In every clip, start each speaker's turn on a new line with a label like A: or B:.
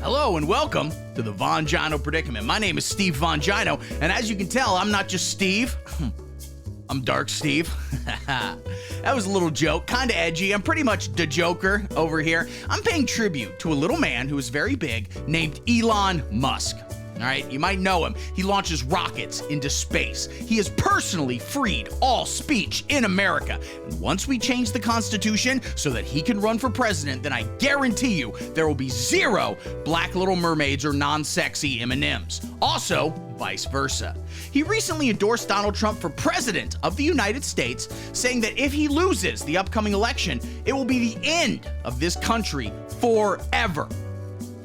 A: Hello and welcome to the Vongino Predicament. My name is Steve Vongino, and as you can tell, I'm not just Steve. I'm Dark Steve. That was a little joke, kind of edgy. I'm pretty much the Joker over here. I'm paying tribute to a little man who is very big named Elon Musk. All right, you might know him. He launches rockets into space. He has personally freed all speech in America. And once we change the Constitution so that he can run for president, then I guarantee you there will be zero Black Little Mermaids or non-sexy M&Ms. Also, vice versa. He recently endorsed Donald Trump for president of the United States, saying that if he loses the upcoming election, it will be the end of this country forever.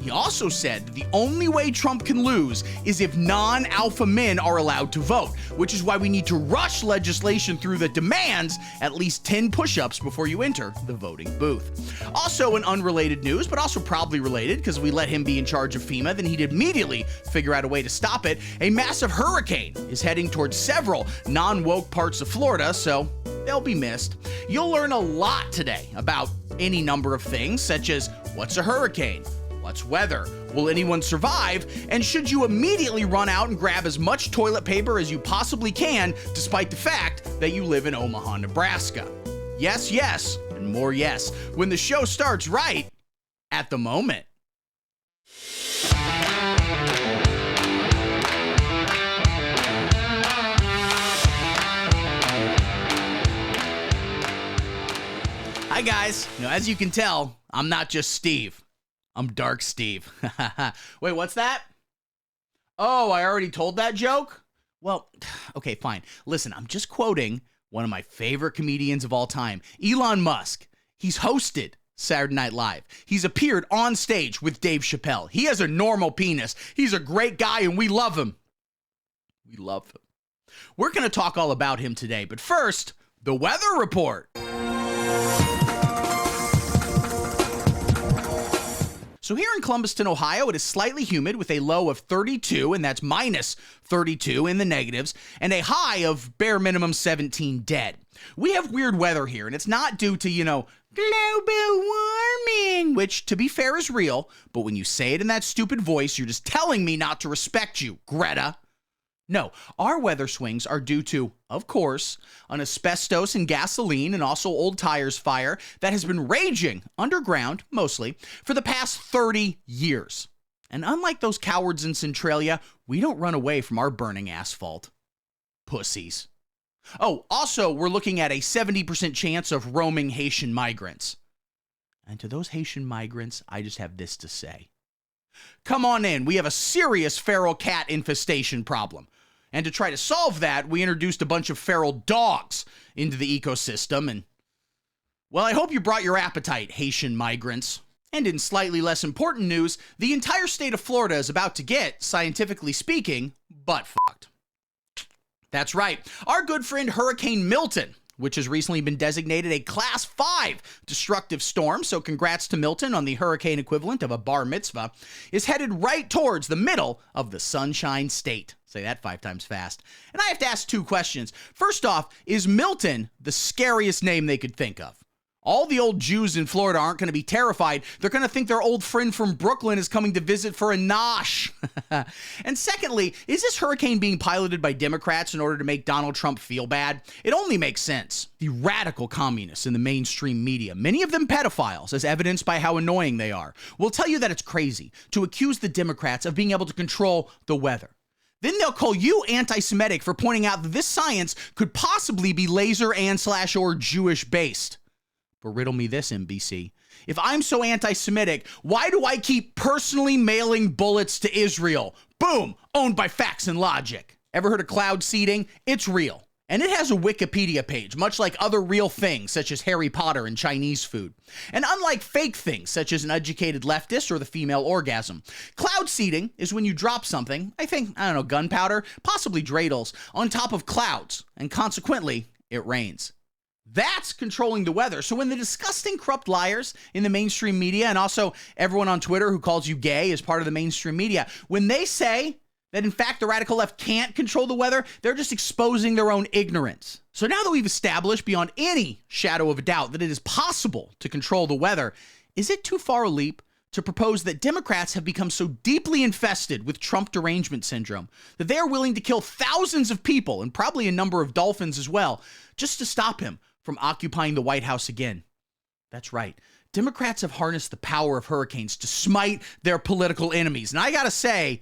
A: He also said that the only way Trump can lose is if non-alpha men are allowed to vote, which is why we need to rush legislation through that demands at least 10 push-ups before you enter the voting booth. Also in unrelated news, but also probably related because we let him be in charge of FEMA, then he'd immediately figure out a way to stop it. A massive hurricane is heading towards several non-woke parts of Florida, so they'll be missed. You'll learn a lot today about any number of things, such as what's a hurricane? What's weather? Will anyone survive? And should you immediately run out and grab as much toilet paper as you possibly can, despite the fact that you live in Omaha, Nebraska? Yes, yes, and more yes, when the show starts right at the moment. Hi guys, as you can tell, I'm not just Steve. I'm Dark Steve. Wait, what's that? Oh, I already told that joke? Well, okay, fine. Listen, I'm just quoting one of my favorite comedians of all time, Elon Musk. He's hosted Saturday Night Live. He's appeared on stage with Dave Chappelle. He has a normal penis. He's a great guy, and we love him. We love him. We're going to talk all about him today, but first, the weather report. So here in Columbuston, Ohio, it is slightly humid with a low of 32, and that's minus 32 in the negatives, and a high of bare minimum 17 dead. We have weird weather here, and it's not due to, global warming, which, to be fair, is real, but when you say it in that stupid voice, you're just telling me not to respect you, Greta. No, our weather swings are due to, of course, an asbestos and gasoline and also old tires fire that has been raging underground, mostly, for the past 30 years. And unlike those cowards in Centralia, we don't run away from our burning asphalt. Pussies. Oh, also, we're looking at a 70% chance of roaming Haitian migrants. And to those Haitian migrants, I just have this to say. Come on in, we have a serious feral cat infestation problem. And to try to solve that, we introduced a bunch of feral dogs into the ecosystem. And, well, I hope you brought your appetite, Haitian migrants. And in slightly less important news, the entire state of Florida is about to get, scientifically speaking, butt-fucked. That's right, our good friend Hurricane Milton, which has recently been designated a Class 5 destructive storm, so congrats to Milton on the hurricane equivalent of a bar mitzvah, is headed right towards the middle of the Sunshine State. Say that 5 times fast. And I have to ask 2 questions. First off, is Milton the scariest name they could think of? All the old Jews in Florida aren't going to be terrified. They're going to think their old friend from Brooklyn is coming to visit for a nosh. And secondly, is this hurricane being piloted by Democrats in order to make Donald Trump feel bad? It only makes sense. The radical communists in the mainstream media, many of them pedophiles, as evidenced by how annoying they are, will tell you that it's crazy to accuse the Democrats of being able to control the weather. Then they'll call you anti-Semitic for pointing out that this science could possibly be laser and/or Jewish based. But riddle me this, NBC. If I'm so anti-Semitic, why do I keep personally mailing bullets to Israel? Boom! Owned by facts and logic. Ever heard of cloud seeding? It's real. And it has a Wikipedia page, much like other real things, such as Harry Potter and Chinese food. And unlike fake things, such as an educated leftist or the female orgasm, cloud seeding is when you drop something, gunpowder, possibly dreidels, on top of clouds, and consequently, it rains. That's controlling the weather. So when the disgusting, corrupt liars in the mainstream media, and also everyone on Twitter who calls you gay as part of the mainstream media, when they say that in fact the radical left can't control the weather, they're just exposing their own ignorance. So now that we've established beyond any shadow of a doubt that it is possible to control the weather, is it too far a leap to propose that Democrats have become so deeply infested with Trump derangement syndrome that they are willing to kill thousands of people, and probably a number of dolphins as well, just to stop him from occupying the White House again. That's right. Democrats have harnessed the power of hurricanes to smite their political enemies. And I gotta say,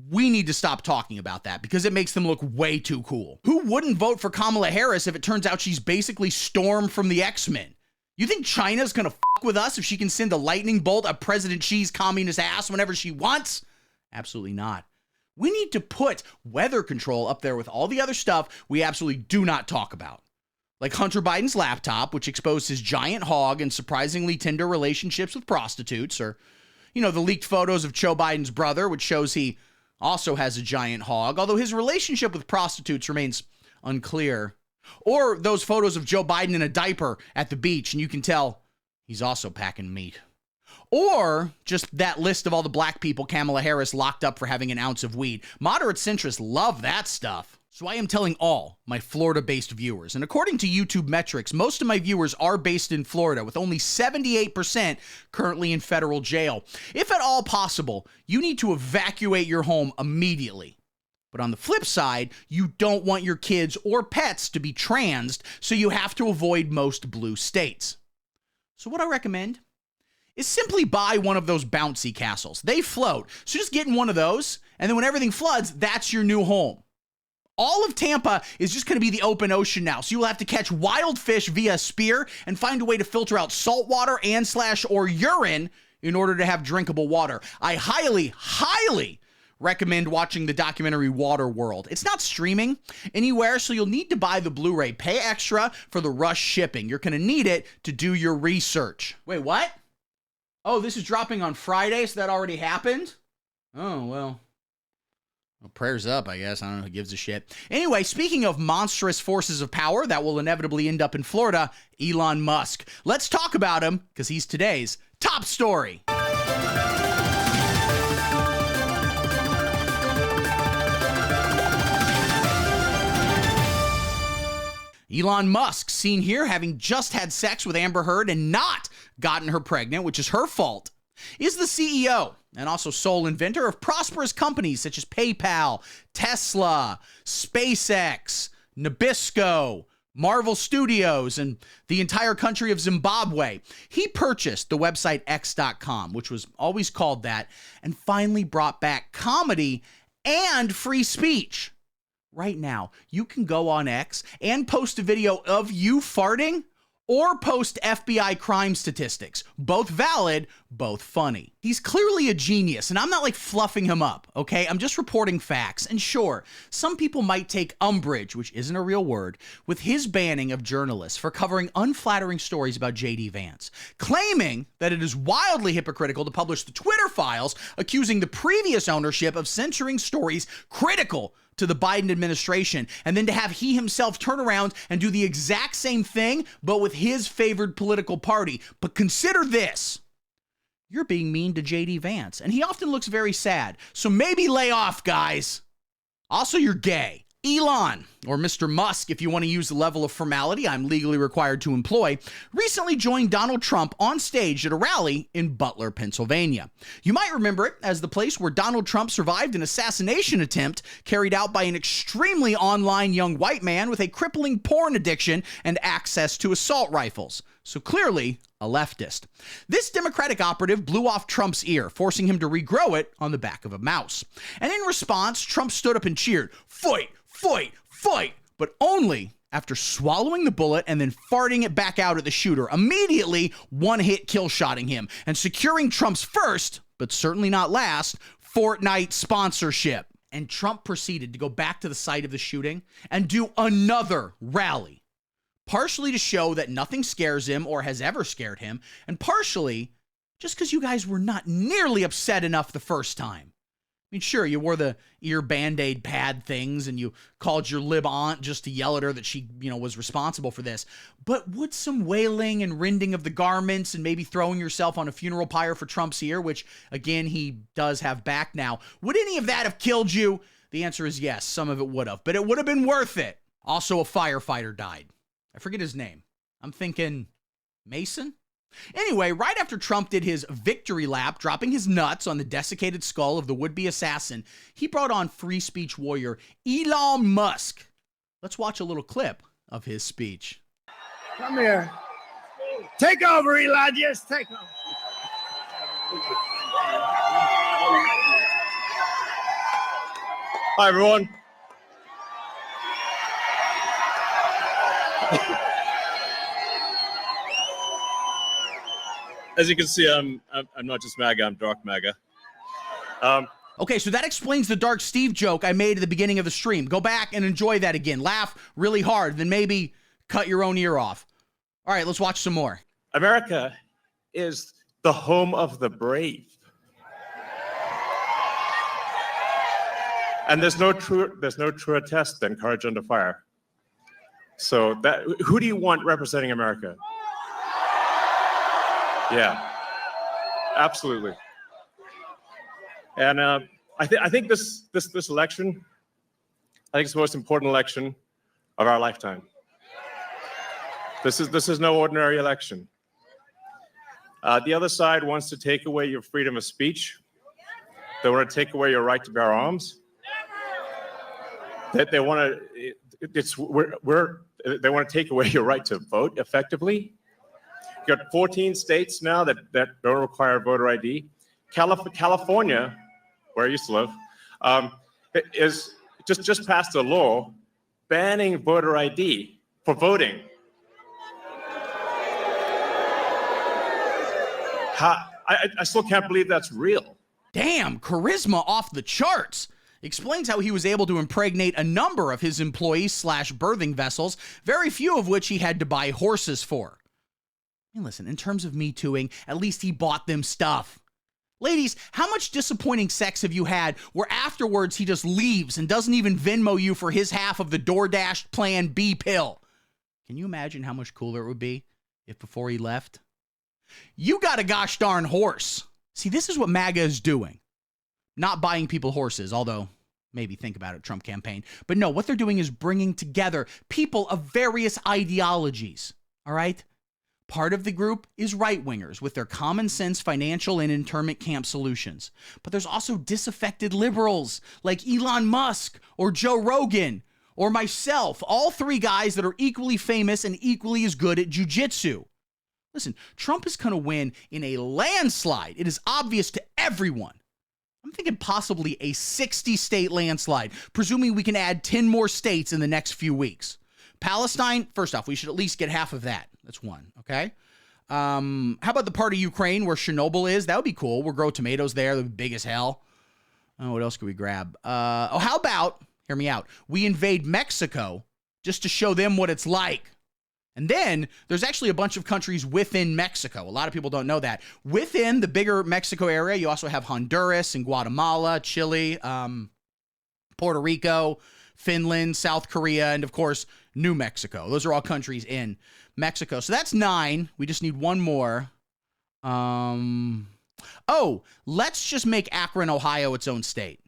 A: we need to stop talking about that because it makes them look way too cool. Who wouldn't vote for Kamala Harris if it turns out she's basically Storm from the X-Men? You think China's gonna fuck with us if she can send a lightning bolt up President Xi's communist ass whenever she wants? Absolutely not. We need to put weather control up there with all the other stuff we absolutely do not talk about. Like Hunter Biden's laptop, which exposed his giant hog and surprisingly tender relationships with prostitutes, or, the leaked photos of Joe Biden's brother, which shows he also has a giant hog, although his relationship with prostitutes remains unclear. Or those photos of Joe Biden in a diaper at the beach, and you can tell he's also packing meat. Or just that list of all the black people Kamala Harris locked up for having an ounce of weed. Moderate centrists love that stuff. So I am telling all my Florida-based viewers, and according to YouTube metrics, most of my viewers are based in Florida, with only 78% currently in federal jail. If at all possible, you need to evacuate your home immediately. But on the flip side, you don't want your kids or pets to be transed, so you have to avoid most blue states. So what I recommend is simply buy one of those bouncy castles. They float, so just get in one of those, and then when everything floods, that's your new home. All of Tampa is just going to be the open ocean now, so you will have to catch wild fish via spear and find a way to filter out salt water and/or urine in order to have drinkable water. I highly, highly recommend watching the documentary Waterworld. It's not streaming anywhere, so you'll need to buy the Blu-ray. Pay extra for the rush shipping. You're going to need it to do your research. Wait, what? Oh, this is dropping on Friday, so that already happened? Oh, well, prayers up, I guess. I don't know who gives a shit. Anyway, speaking of monstrous forces of power that will inevitably end up in Florida, Elon Musk. Let's talk about him, because he's today's top story. Elon Musk, seen here having just had sex with Amber Heard and not gotten her pregnant, which is her fault, is the CEO and also sole inventor of prosperous companies such as PayPal, Tesla, SpaceX, Nabisco, Marvel Studios, and the entire country of Zimbabwe. He purchased the website X.com, which was always called that, and finally brought back comedy and free speech. Right now, you can go on X and post a video of you farting or post FBI crime statistics. Both valid, both funny. He's clearly a genius, and I'm not fluffing him up, okay? I'm just reporting facts. And sure, some people might take umbrage, which isn't a real word, with his banning of journalists for covering unflattering stories about J.D. Vance, claiming that it is wildly hypocritical to publish the Twitter files accusing the previous ownership of censoring stories critical to the Biden administration, and then to have he himself turn around and do the exact same thing, but with his favored political party. But consider this. You're being mean to J.D. Vance, and he often looks very sad. So maybe lay off, guys. Also, you're gay. Elon, or Mr. Musk, if you want to use the level of formality I'm legally required to employ, recently joined Donald Trump on stage at a rally in Butler, Pennsylvania. You might remember it as the place where Donald Trump survived an assassination attempt carried out by an extremely online young white man with a crippling porn addiction and access to assault rifles. So clearly, a leftist. This Democratic operative blew off Trump's ear, forcing him to regrow it on the back of a mouse. And in response, Trump stood up and cheered, "Fight! Fight! Fight!" But only after swallowing the bullet and then farting it back out at the shooter, immediately one-hit kill-shotting him and securing Trump's first, but certainly not last, Fortnite sponsorship. And Trump proceeded to go back to the site of the shooting and do another rally, partially to show that nothing scares him or has ever scared him, and partially just because you guys were not nearly upset enough the first time. I mean, sure, you wore the ear Band-Aid pad things and you called your lib aunt just to yell at her that she, was responsible for this. But would some wailing and rending of the garments and maybe throwing yourself on a funeral pyre for Trump's ear, which, again, he does have back now, would any of that have killed you? The answer is yes, some of it would have, but it would have been worth it. Also, a firefighter died. I forget his name. I'm thinking Mason? Anyway, right after Trump did his victory lap, dropping his nuts on the desiccated skull of the would-be assassin, he brought on free speech warrior Elon Musk. Let's watch a little clip of his speech.
B: Come here. Take over, Elon. Yes, take over.
C: Hi, everyone. As you can see, I'm not just MAGA, I'm dark MAGA.
A: Okay, so that explains the Dark Steve joke I made at the beginning of the stream. Go back and enjoy that again. Laugh really hard, then maybe cut your own ear off. All right, let's watch some more.
C: America is the home of the brave. And there's no truer test than courage under fire. So who do you want representing America? Yeah, absolutely. And I think this election, I think it's the most important election of our lifetime. This is no ordinary election. The other side wants to take away your freedom of speech. They want to take away your right to bear arms. They want to take away your right to vote effectively. You got 14 states now that don't require voter ID. California, where I used to live, is just passed a law banning voter ID for voting. I still can't believe that's real.
A: Damn, charisma off the charts. Explains how he was able to impregnate a number of his employees/birthing vessels, very few of which he had to buy horses for. And listen, in terms of Me Tooing, at least he bought them stuff. Ladies, how much disappointing sex have you had where afterwards he just leaves and doesn't even Venmo you for his half of the DoorDash Plan B pill? Can you imagine how much cooler it would be if before he left? You got a gosh darn horse. See, this is what MAGA is doing. Not buying people horses, although maybe think about it, Trump campaign. But no, what they're doing is bringing together people of various ideologies, all right? Part of the group is right-wingers with their common sense financial and internment camp solutions. But there's also disaffected liberals like Elon Musk or Joe Rogan or myself, all three guys that are equally famous and equally as good at jujitsu. Listen, Trump is going to win in a landslide. It is obvious to everyone. I'm thinking possibly a 60-state landslide, presuming we can add 10 more states in the next few weeks. Palestine, first off, we should at least get half of that. That's one, okay? How about the part of Ukraine where Chernobyl is? That would be cool. We'll grow tomatoes there. They're big as hell. Oh, what else could we grab? How about, hear me out, we invade Mexico just to show them what it's like. And then there's actually a bunch of countries within Mexico. A lot of people don't know that. Within the bigger Mexico area, you also have Honduras and Guatemala, Chile, Puerto Rico, Finland, South Korea, and of course, New Mexico. Those are all countries in Mexico. So that's 9. We just need one more. Let's just make Akron, Ohio its own state.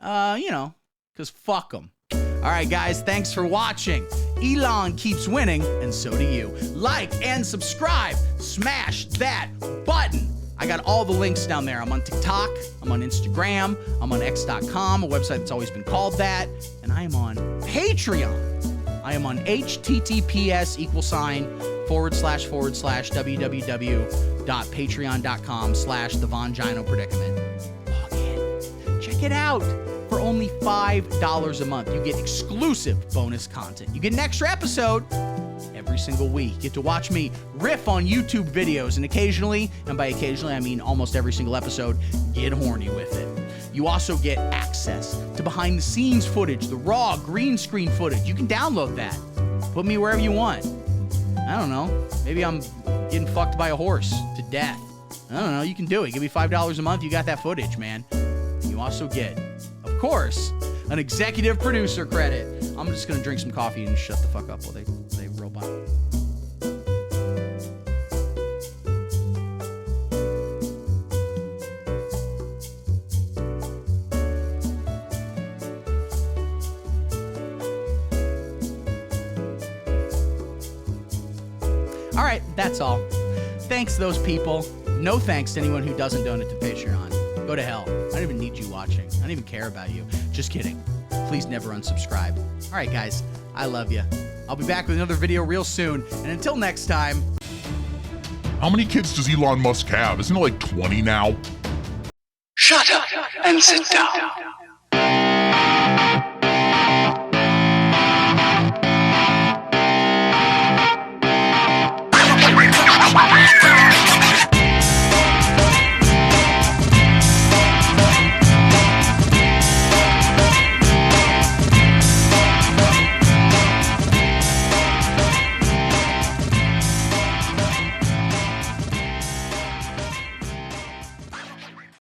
A: Because fuck them. All right, guys, thanks for watching. Elon keeps winning, and so do you. Like and subscribe. Smash that button. I got all the links down there. I'm on TikTok. I'm on Instagram. I'm on X.com, a website that's always been called that. And I am on Patreon. I am on https://www.patreon.com/thevongino predicament. Log in. Check it out. For only $5 a month, you get exclusive bonus content. You get an extra episode every single week. You get to watch me riff on YouTube videos and occasionally, and by occasionally I mean almost every single episode, get horny with it. You also get access to behind the scenes footage, the raw green screen footage. You can download that. Put me wherever you want. I don't know. Maybe I'm getting fucked by a horse to death. I don't know. You can do it. Give me $5 a month. You got that footage, man. You also get, of course, an executive producer credit. I'm just going to drink some coffee and shut the fuck up while they roll by. All right, that's all. Thanks to those people. No thanks to anyone who doesn't donate to Patreon. Go to hell. I don't even need you watching. I don't even care about you. Just kidding. Please never unsubscribe. All right, guys. I love you. I'll be back with another video real soon. And until next time.
D: How many kids does Elon Musk have? Isn't it like 20 now?
E: Shut up and sit down.